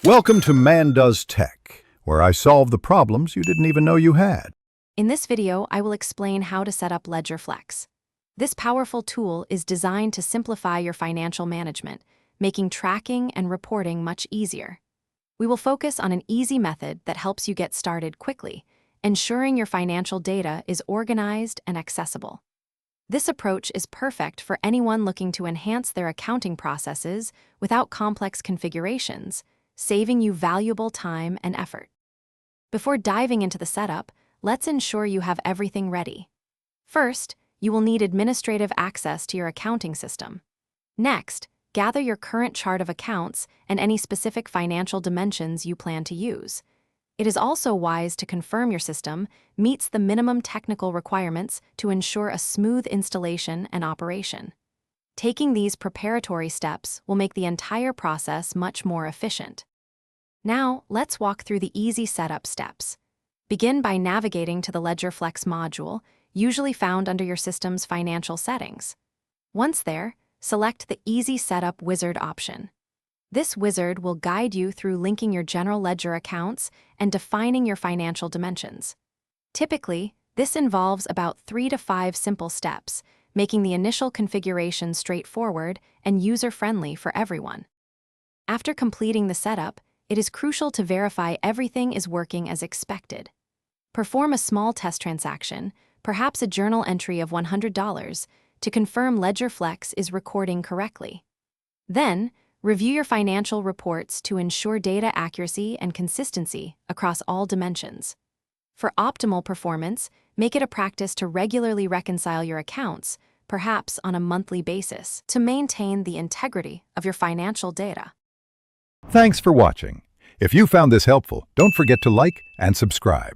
Welcome to Man Does Tech, where I solve the problems you didn't even know you had. In this video, I will explain how to set up Ledger Flex. This powerful tool is designed to simplify your financial management, making tracking and reporting much easier. We will focus on an easy method that helps you get started quickly, ensuring your financial data is organized and accessible. This approach is perfect for anyone looking to enhance their accounting processes without complex configurations, saving you valuable time and effort. Before diving into the setup, let's ensure you have everything ready. First, you will need administrative access to your accounting system. Next, gather your current chart of accounts and any specific financial dimensions you plan to use. It is also wise to confirm your system meets the minimum technical requirements to ensure a smooth installation and operation. Taking these preparatory steps will make the entire process much more efficient. Now, let's walk through the easy setup steps. Begin by navigating to the Ledger Flex module, usually found under your system's financial settings. Once there, select the Easy Setup Wizard option. This wizard will guide you through linking your general ledger accounts and defining your financial dimensions. Typically, this involves about 3 to 5 simple steps, making the initial configuration straightforward and user-friendly for everyone. After completing the setup, it is crucial to verify everything is working as expected. Perform a small test transaction, perhaps a journal entry of $100, to confirm Ledger Flex is recording correctly. Then, review your financial reports to ensure data accuracy and consistency across all dimensions. For optimal performance, make it a practice to regularly reconcile your accounts, perhaps on a monthly basis, to maintain the integrity of your financial data. Thanks for watching. If you found this helpful, don't forget to like and subscribe.